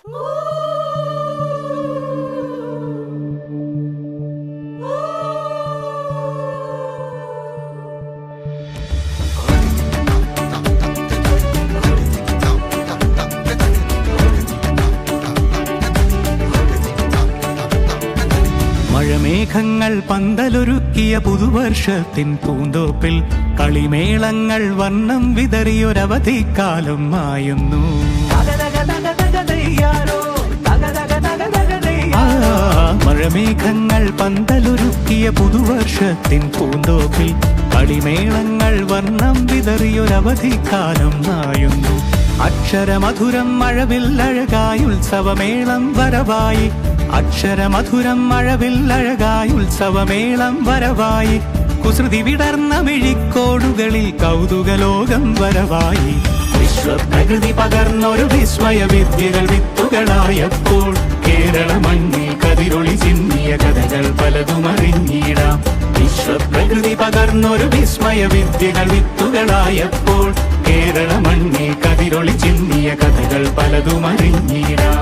മഴമേഘങ്ങൾ പന്തലൊരുക്കിയ പുതുവർഷത്തിൻ പൂന്തോപ്പിൽ കളിമേളങ്ങൾ വർണ്ണം വിതറിയൊരവധിക്കാലം മായുന്നു. മഴമേഘങ്ങൾ പന്തലൊരുക്കിയ പുതുവർഷത്തിൻ പൂന്തോപ്പിൽ കളിമേളങ്ങൾ വർണ്ണം വിതറിയൊരവധിക്കാലം മായുന്നു. അക്ഷരമധുരം മഴവില്ലഴകായി ഉത്സവമേളം വരവായി, അക്ഷരമധുരം മഴവില്ലഴകായി ഉത്സവമേളം വരവായി, കുസൃതി വിടർന്ന മിഴിക്കോടുകളിൽ കൗതുകലോകം വരവായി. വിശ്വപ്രകൃതി പകർന്നൊരു വിസ്മയ വിദ്യകൾ വിത്തുകളായപ്പോൾ കേരള മണ്ണിൽ കതിരൊളി ചിന്നിയ കഥകൾ പലതും അറിഞ്ഞിടാം. വിശ്വപ്രകൃതി പകർന്നൊരു വിസ്മയ വിദ്യകൾ വിത്തുകളായപ്പോൾ കേരള മണ്ണിൽ കതിരൊളി ചിന്നിയ കഥകൾ പലതും അറിഞ്ഞിടാം.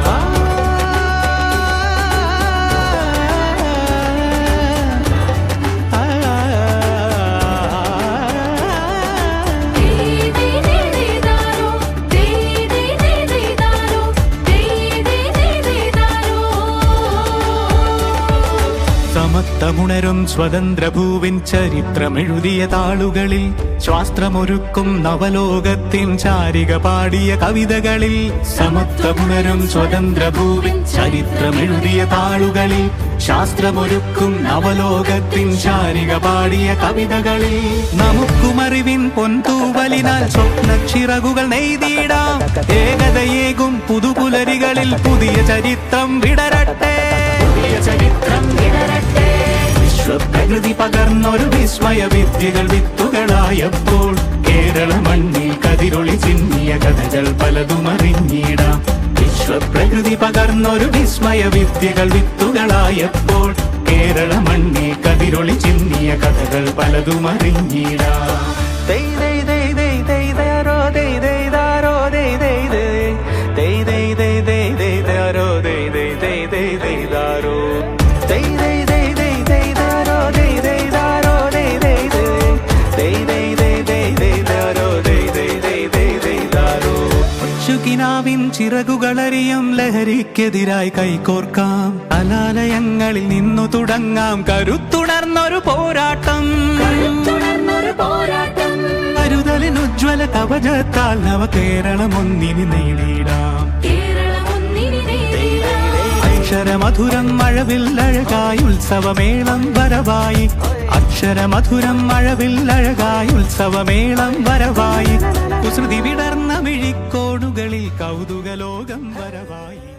സമത്വമുണരും സ്വതന്ത്രഭൂവിൻ ചരിത്രമെഴുതിയ താളുകളിൽ, ശാസ്ത്രമൊരുക്കും നവലോകത്തിൻ ചാരിക പാടിയ കവിതകളിൽ. സമത്വമുണരും സ്വതന്ത്രഭൂവിൻ ചരിത്രമെഴുതിയ താളുകളിൽ, ശാസ്ത്രമൊരുക്കും നവലോകത്തിൻ ചാരിക പാടിയ കവിതകളിൽ. നമുക്കുമറിവിൻ പൊൻതൂവലിനാൽ സ്വപ്നച്ചിറകുകൾ നെയ്തിടാം. ഏകതയേകും പുതുപുലരികളിൽ പുതിയ ചരിത്രം വിടരട്ടെ, പുതിയ ചരിത്രം വിടരട്ടെ. വിശ്വപ്രകൃതി പകർന്നൊരു വിസ്മയ വിദ്യകൾ വിത്തുകളായപ്പോൾ കേരള മണ്ണിൽ കതിരൊളി ചിന്നിയ കഥകൾ പലതും അറിഞ്ഞിടാം. വിശ്വപ്രകൃതി പകർന്നൊരു വിസ്മയ വിദ്യകൾ വിത്തുകളായപ്പോൾ കേരള മണ്ണിൽ കതിരൊളി ചിന്നിയ കഥകൾ പലതും അറിഞ്ഞിടാം. ിൻ ചിറകുകളറിയും ലഹരിക്കെതിരായി കൈകോർക്കാം. കലാലയങ്ങളിൽ നിന്നു തുടങ്ങാം കരുത്തുണർന്നൊരു പോരാട്ടം. കരുതലിനുജ്വല കവചത്താൽ നവ കേരളം ഒന്നിനി നേടിയിടാം. അക്ഷരമധുരം മഴവില്ലഴകായി ഉത്സവമേളം വരവായി, അക്ഷരമധുരം മഴവില്ലഴകായി ഉത്സവമേളം വരവായി, കുസൃതി വിടർന്ന മിഴിക്കോടുകളിൽ കൗതുകലോകം വരവായി.